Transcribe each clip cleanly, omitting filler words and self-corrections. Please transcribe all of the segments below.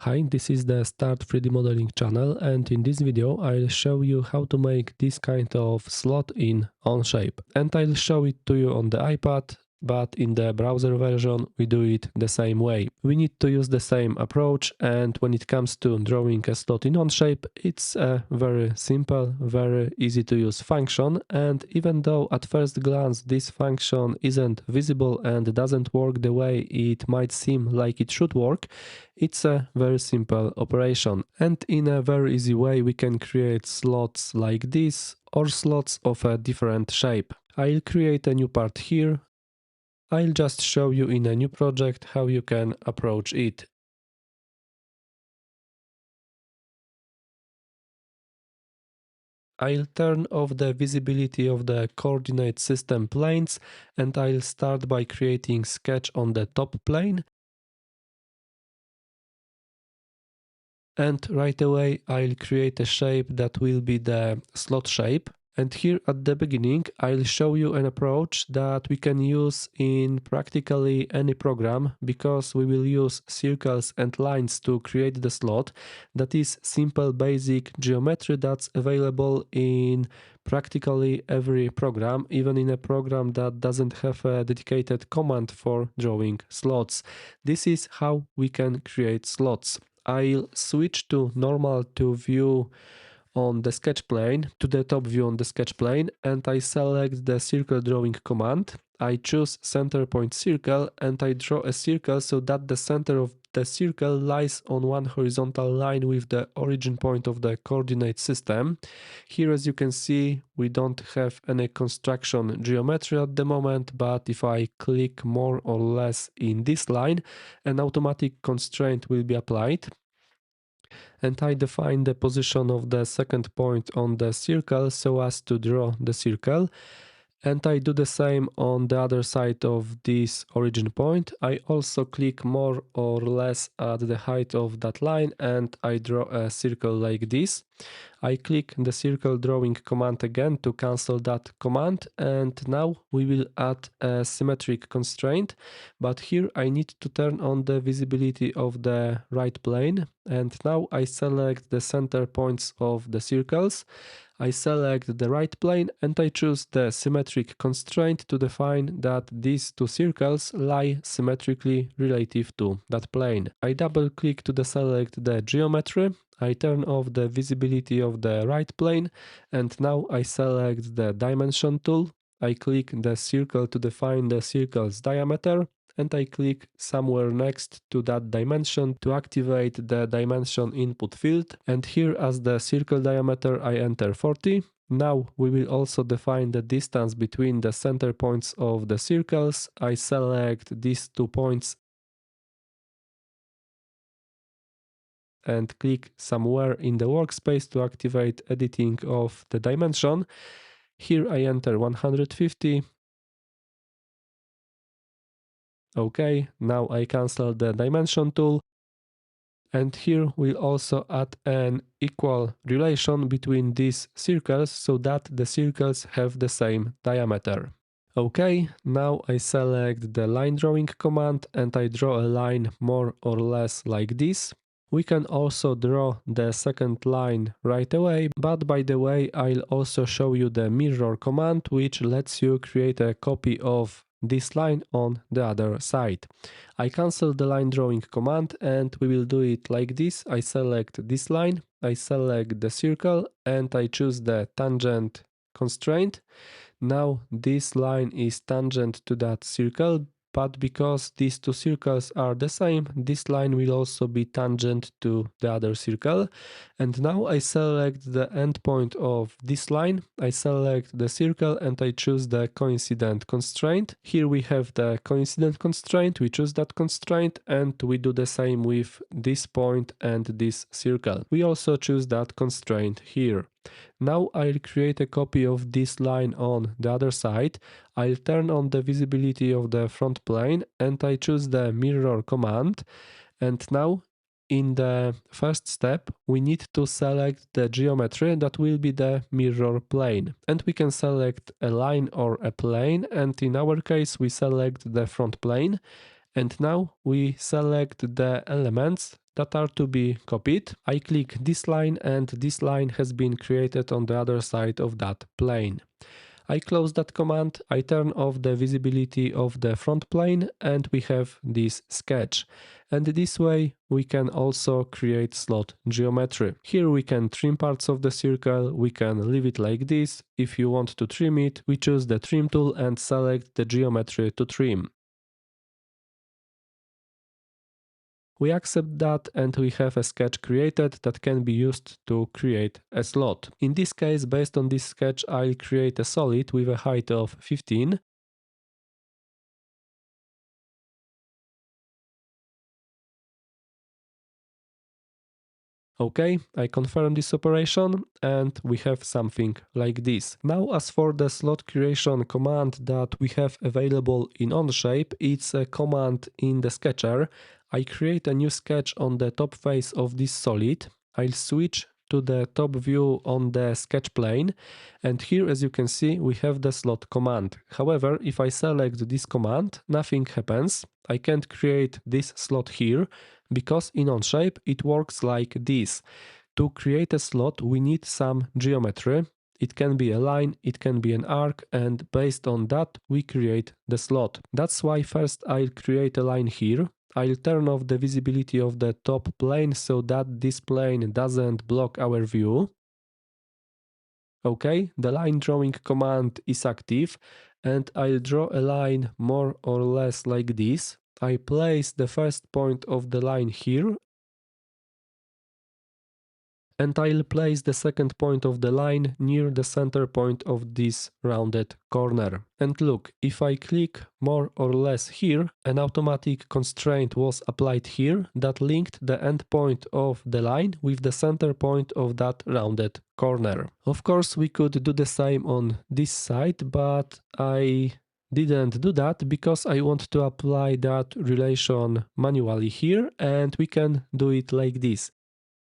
Hi, this is the Start 3D Modeling channel, and in this video I'll show you how to make this kind of slot in Onshape. And I'll show it to you on the iPad, but in the browser version we do it the same way. We need to use the same approach, and when it comes to drawing a slot in Onshape, it's a very simple, very easy to use function, and even though at first glance this function isn't visible and doesn't work the way it might seem like it should work, it's a very simple operation, and in a very easy way we can create slots like this or slots of a different shape. I'll create a new part here. I'll just show you in a new project how you can approach it. I'll turn off the visibility of the coordinate system planes, and I'll start by creating sketch on the top plane. And right away I'll create a shape that will be the slot shape. And here at the beginning I'll show you an approach that we can use in practically any program, because we will use circles and lines to create the slot. That is simple basic geometry that's available in practically every program, even in a program that doesn't have a dedicated command for drawing slots. This is how we can create slots. I'll switch to normal to view on the sketch plane, to the top view on the sketch plane, and I select the circle drawing command. I choose center point circle and I draw a circle so that the center of the circle lies on one horizontal line with the origin point of the coordinate system. Here, as you can see, we don't have any construction geometry at the moment, but if I click more or less in this line, an automatic constraint will be applied. And I define the position of the second point on the circle so as to draw the circle. And I do the same on the other side of this origin point. I also click more or less at the height of that line and I draw a circle like this. I click the circle drawing command again to cancel that command, and now we will add a symmetric constraint, but here I need to turn on the visibility of the right plane, and now I select the center points of the circles. I select the right plane and I choose the symmetric constraint to define that these two circles lie symmetrically relative to that plane. I double click to deselect the geometry. I turn off the visibility of the right plane, and now I select the dimension tool. I click the circle to define the circle's diameter, and I click somewhere next to that dimension to activate the dimension input field. And here, as the circle diameter, I enter 40. Now we will also define the distance between the center points of the circles. I select these 2 points and click somewhere in the workspace to activate editing of the dimension. Here I enter 150. Okay, now I cancel the dimension tool. And here we'll also add an equal relation between these circles so that the circles have the same diameter. Okay, now I select the line drawing command and I draw a line more or less like this. We can also draw the second line right away, but by the way, I'll also show you the mirror command, which lets you create a copy of this line on the other side. I cancel the line drawing command and we will do it like this. I select this line, I select the circle and I choose the tangent constraint. Now this line is tangent to that circle, but because these two circles are the same, this line will also be tangent to the other circle. And now I select the endpoint of this line, I select the circle and I choose the coincident constraint. Here we have the coincident constraint, we choose that constraint and we do the same with this point and this circle. We also choose that constraint here. Now I'll create a copy of this line on the other side. I'll turn on the visibility of the front plane and I choose the mirror command. And now in the first step, we need to select the geometry that will be the mirror plane. And we can select a line or a plane. And in our case, we select the front plane. And now we select the elements that are to be copied. I click this line and this line has been created on the other side of that plane. I close that command, I turn off the visibility of the front plane, and we have this sketch. And this way we can also create slot geometry. Here we can trim parts of the circle, we can leave it like this. If you want to trim it, we choose the trim tool and select the geometry to trim. We accept that and we have a sketch created that can be used to create a slot. In this case, based on this sketch, I'll create a solid with a height of 15. Okay, I confirm this operation and we have something like this. Now as for the slot creation command that we have available in Onshape, it's a command in the sketcher. I create a new sketch on the top face of this solid. I'll switch to the top view on the sketch plane, and here as you can see we have the slot command. However, if I select this command, nothing happens. I can't create this slot here because in Onshape it works like this. To create a slot we need some geometry. It can be a line, it can be an arc, and based on that we create the slot. That's why first I'll create a line here. I'll turn off the visibility of the top plane so that this plane doesn't block our view. Okay, the line drawing command is active and I'll draw a line more or less like this. I place the first point of the line here and I'll place the second point of the line near the center point of this rounded corner. And look, if I click more or less here, an automatic constraint was applied here that linked the end point of the line with the center point of that rounded corner. Of course, we could do the same on this side, but I didn't do that because I want to apply that relation manually here, and we can do it like this.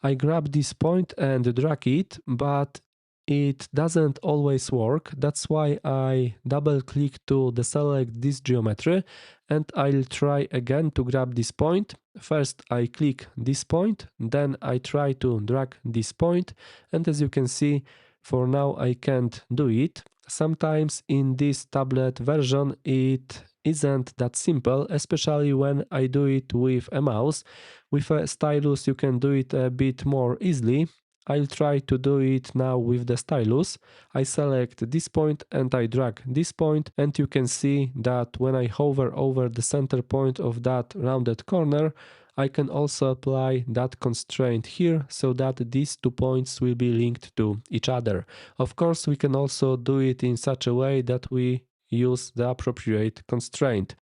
I grab this point and drag it, but it doesn't always work. That's why I double click to deselect this geometry and I'll try again to grab this point. First I click this point, then I try to drag this point, and as you can see, for now I can't do it. Sometimes in this tablet version it isn't that simple, especially when I do it with a mouse. With a stylus you can do it a bit more easily. I'll try to do it now with the stylus. I select this point and I drag this point, and you can see that when I hover over the center point of that rounded corner, I can also apply that constraint here so that these 2 points will be linked to each other. Of course, we can also do it in such a way that we use the appropriate constraint.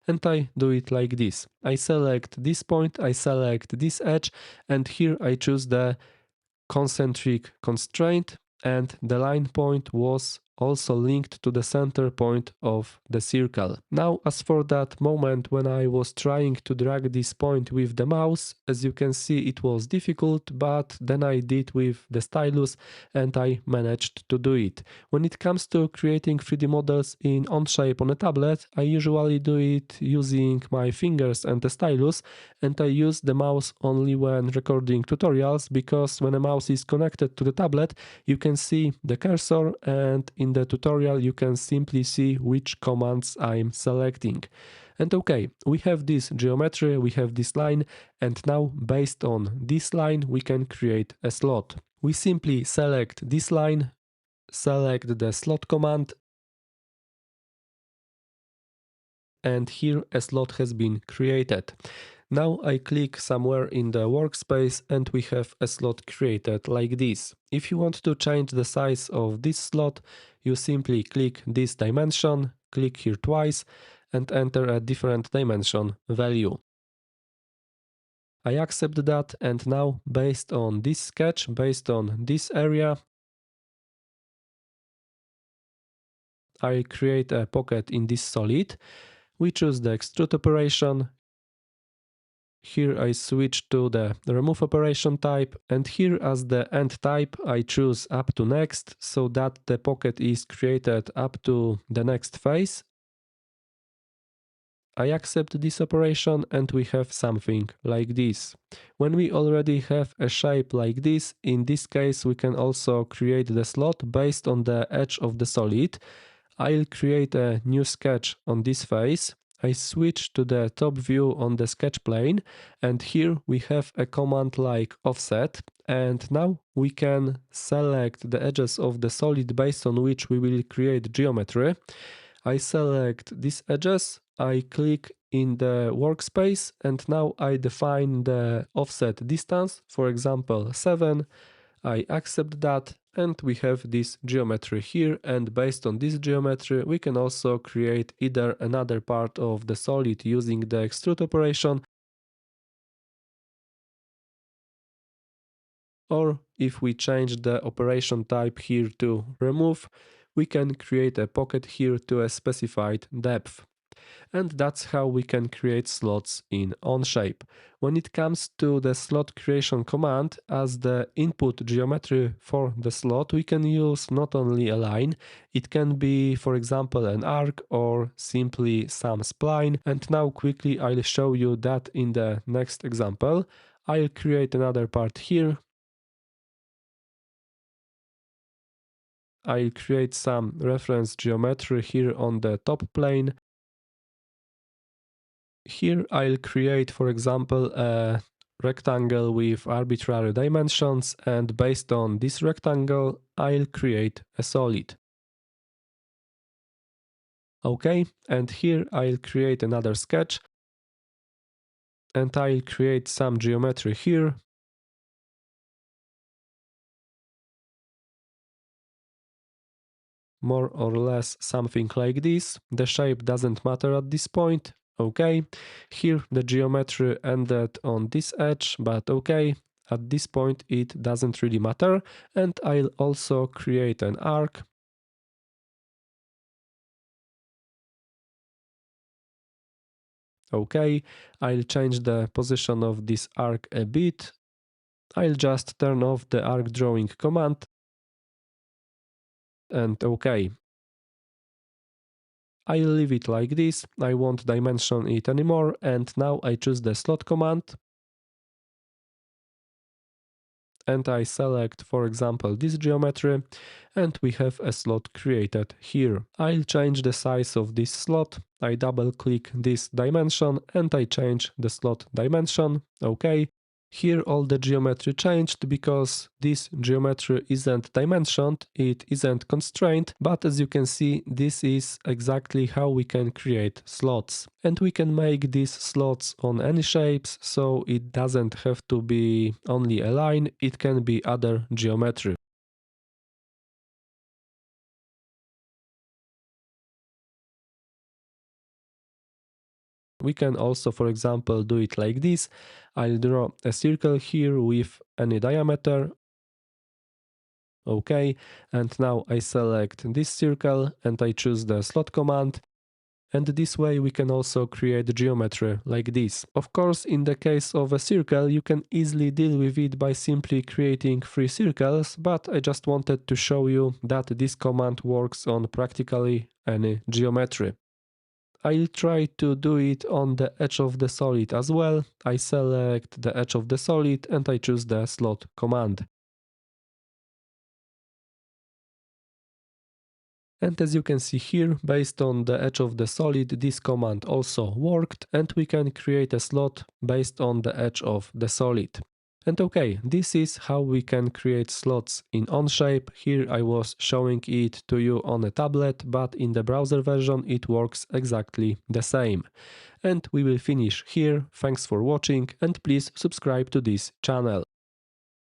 And I do it like this. I select this point, I select this edge, and here I choose the concentric constraint, and the line point was also linked to the center point of the circle. Now, as for that moment when I was trying to drag this point with the mouse, as you can see it was difficult, but then I did with the stylus and I managed to do it. When it comes to creating 3D models in Onshape on a tablet, I usually do it using my fingers and the stylus, and I use the mouse only when recording tutorials, because when a mouse is connected to the tablet, you can see the cursor, and in the tutorial you can simply see which commands I'm selecting. And okay, we have this geometry, we have this line, and now based on this line we can create a slot. We simply select this line, select the slot command, and here a slot has been created. Now I click somewhere in the workspace and we have a slot created like this. If you want to change the size of this slot, you simply click this dimension, click here twice, and enter a different dimension value. I accept that, and now based on this sketch, based on this area, I create a pocket in this solid. We choose the extrude operation. Here I switch to the remove operation type, and here as the end type I choose up to next, so that the pocket is created up to the next face. I accept this operation and we have something like this. When we already have a shape like this, in this case we can also create the slot based on the edge of the solid. I'll create a new sketch on this face. I switch to the top view on the sketch plane, and here we have a command like offset, and now we can select the edges of the solid based on which we will create geometry. I select these edges, I click in the workspace, and now I define the offset distance, for example 7. I accept that, and we have this geometry here, and based on this geometry we can also create either another part of the solid using the extrude operation, or if we change the operation type here to remove, we can create a pocket here to a specified depth. And that's how we can create slots in Onshape. When it comes to the slot creation command, as the input geometry for the slot, we can use not only a line, it can be, for example, an arc or simply some spline. And now quickly I'll show you that in the next example. I'll create another part here. I'll create some reference geometry here on the top plane. Here I'll create, for example, a rectangle with arbitrary dimensions, and based on this rectangle, I'll create a solid. Okay, and here I'll create another sketch, and I'll create some geometry here. More or less something like this. The shape doesn't matter at this point. Okay, here the geometry ended on this edge, but okay, at this point it doesn't really matter. And I'll also create an arc. Okay, I'll change the position of this arc a bit. I'll just turn off the arc drawing command. And okay, I'll leave it like this. I won't dimension it anymore. And now I choose the slot command. And I select, for example, this geometry, and we have a slot created here. I'll change the size of this slot. I double click this dimension and I change the slot dimension. Okay. Here all the geometry changed because this geometry isn't dimensioned, it isn't constrained, but as you can see, this is exactly how we can create slots. And we can make these slots on any shapes, so it doesn't have to be only a line, it can be other geometry. We can also, for example, do it like this. I'll draw a circle here with any diameter. Okay, and now I select this circle and I choose the slot command. And this way we can also create geometry like this. Of course, in the case of a circle, you can easily deal with it by simply creating 3 circles, but I just wanted to show you that this command works on practically any geometry. I'll try to do it on the edge of the solid as well. I select the edge of the solid and I choose the slot command. And as you can see here, based on the edge of the solid, this command also worked, and we can create a slot based on the edge of the solid. And okay, this is how we can create slots in Onshape. Here I was showing it to you on a tablet, but in the browser version it works exactly the same. And we will finish here. Thanks for watching, and please subscribe to this channel.